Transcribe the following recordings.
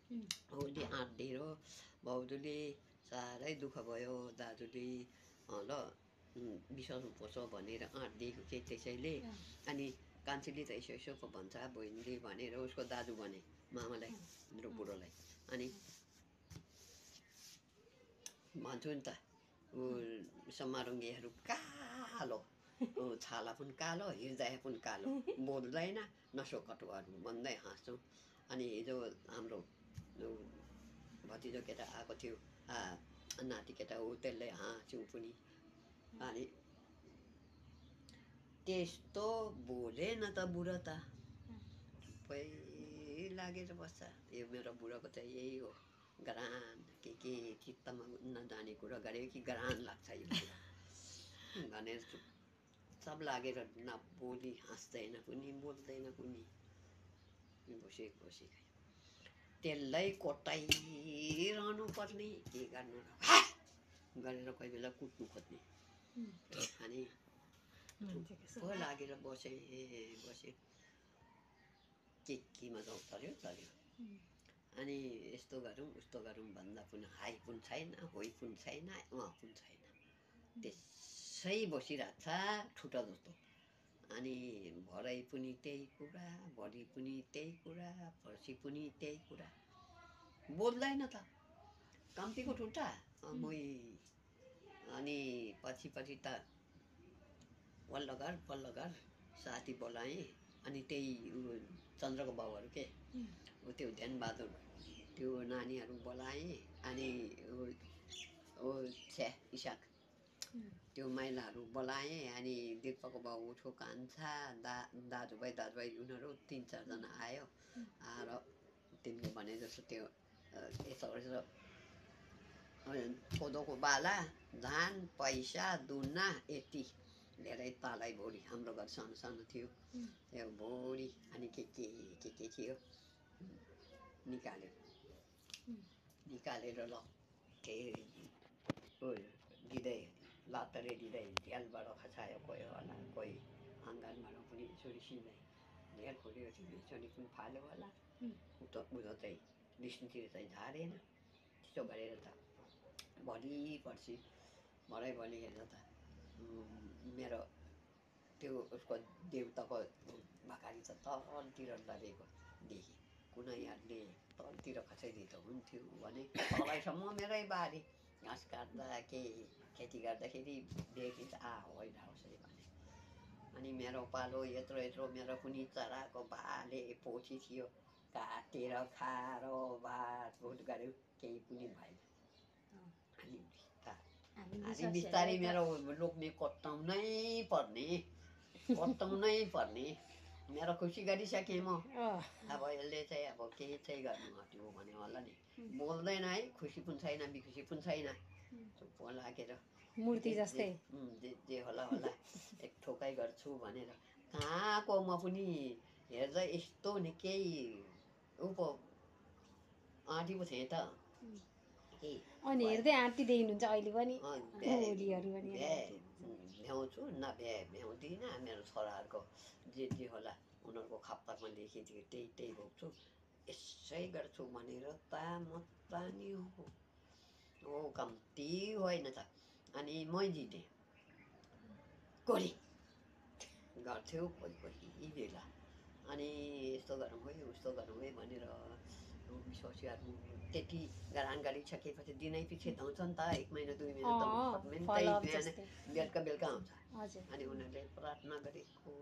उसले आँट दिएर भाउजूले साह्रै दुःख भयो दाजुले ल विश्वास पर्छ भनेर आँट दिएको थिएँ त्यसैले। अनि कान्छीले त यसो यसो पो भन्छ बहिनीले भनेर उसको दाजु भने मामालाई मेरो बुढोलाई। अनि भन्छु नि त ऊ समारुङ्गेहरू कालो छाला पनि कालो हृदय पनि कालो बोल्दैन नसोकटुहरू भन्दै हाँस्छौँ। अनि हिजो हाम्रो भतिजो केटा आएको थियो नाति केटा ऊ त्यसले हाँस्यौँ पनि। अनि त्यस्तो बोलेन त बुढो त सबै लागेर बस्छ। यो मेरो बुढोको चाहिँ यही हो गरान के चित्तमा नजाने कुरा गऱ्यो कि गरान लाग्छ यो कुरा भनेर सब लागेर नबोली हाँस्दैन पनि बोल्दैन पनि बसेको बसेकै त्यसलाई कोटाइरहनु पर्ने के गर्नु गरेर कोही बेला कुट्नु खोज्ने। अनि लागेर बसे केमा जाउँ तर्यो। अनि यस्तो गरौँ उस्तो गरौँ भन्दा पनि हाई पनि छैन होइ पनि छैन उहाँ पनि छैन त्यसै बसिरहेको छ ठुटा जस्तो। अनि भरै पनि त्यही कुरा भरि पनि त्यही कुरा पर्सि पनि त्यही कुरा बोल्दैन त कम्तीको ठुटा मै। अनि पछि त पल्लो घर साथी बोलाएँ। अनि त्यही चन्द्रको बाउहरू के त्यो ध्यानबहादुर त्यो नानीहरू बोलाएँ। अनि इसाक त्यो महिलाहरू बोलाएँ। अनि दिपकको बाउ उठो कान्छा दाजुभाइ उनीहरू 3-4जना आयो। आएर तिमीले भने जस्तो त्यो यसो कोदोको बाला धान पैसा दुना यति धेरै तालै भोरी हाम्रो घर सानो सानो थियो त्यो भोरी। अनि के थियो निकालेर ल के दिँदै लातरे दिँदै झ्यालबाट खसायो कोही होला कोही आँगनबाट पनि छोरी सिँदै झ्याल खोल्यो छोरी पनि फाल्यो होला उता चाहिँ विष्णुतिर चाहिँ झारेन। त्यसो गरेर त भोलि पर्सि भोलि हेर्दा त मेरो त्यो उसको देउताको भाकारी त तलतिर लगेको देखेँ। कुनैहरूले तलतिर खसाइदिँदा हुन्थ्यो भने तलैसम्म मेरै बारी घाँस काट्दा के खेती गर्दाखेरि देखेँ होइन होस् भने। अनि मेरो पालो यत्रो मेरो पनि चराको भाले पोथी थियो काटेर खाएर भात भुट गऱ्यो केही पनि भएन। अनि बिस्तारै मेरो लोग्ने कटाउनै पर्ने मेरो खुसी गरिसकेँ म। अब यसले चाहिँ अब केही चाहिँ गर्नु आँट्यो भने होला नि बोल्दैन है खुसी पनि छैन बिखुसी पनि छैन चुप्पो लागेर मूर्ति जस्तै जे होला एक ठोकाइ गर्छु भनेर कहाँको म पनि हेर्दा यस्तो नि केही पो आँटी पो थिएँ त। अनि हेर्दै आँटिँदै हुनुहुन्छ अहिले पनि भ्याउँछु भ्याउँदिनँ। मेरो छोराहरूको जे होला उनीहरूको खप्परमा लेखिदियो त्यही भोग्छु यसै गर्छु भनेर तानी हो कम्ती होइन त। अनि मै जितेँ कोही गर्थ्यो कोही बेला। अनि यस्तो गरौँ है उस्तो गरौँ है भनेर विश्वासीहरू त्यति गरान गरिसकेपछि दिनै पछि आउँछ नि त 1 महिना 2 महिना त बेलुका आउँछ। अनि उनीहरूले प्रार्थना गरेकै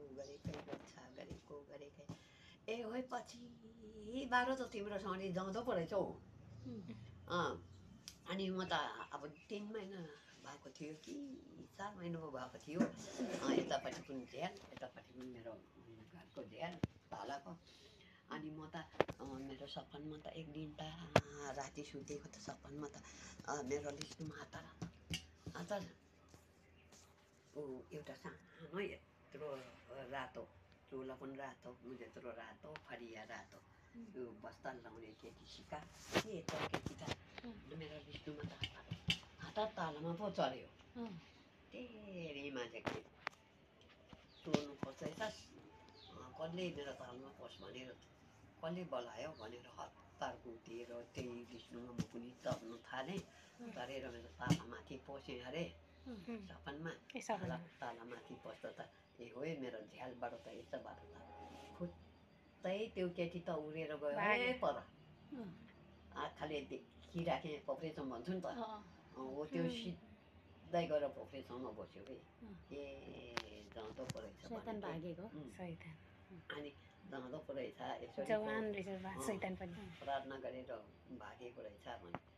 ए है पछि 12 त तिम्रो सधैँ जाँदो पो रहेछ हौ। अनि म त अब 3 महिना भएको थियो कि 4 महिना पो भएको थियो। यतापट्टि पनि झ्याल यतापट्टि पनि मेरो घरको झ्याल पालाको। अनि म त मेरो सपनमा त एक दिन त राति सुतेको त सपनमा त मेरो लिस्नुमा हतार एउटा सानो यत्रो रातो चोला पनि रातो यत्रो रातो फरिया रातो यो बस्ता लाउने केटी सिका के केटी त मेरो लिस्नुमा त हतार तालमा पो चढ्यो। तेरीमा चाहिँ चोर्नु खोज्दैछस् कसले मेरो तालमा पस् भनेर कसले बोलायो भनेर हतार कुटेर थालेँ तरेर मेरो ताला माथि पसेँ अरे सपनमा ए सपना ताला माथि पस्दा त ए हो मेरो झ्यालबाट त यस्तो भएर त खुट्टै त्यो केटी त उडेर गयो है पर आँखाले देखिराखेँ पोखरेसम्म भन्छु नि त हो त्यो सिधै गएर पोखरेसम्म बस्यो है ए जाँदो पो रहेछ शैतान भागेको शैतान अनि जाँदो पो रहेछ यसरी जवान रहेछ शैतान पनि प्रार्थना गरेर भागेको रहेछ भने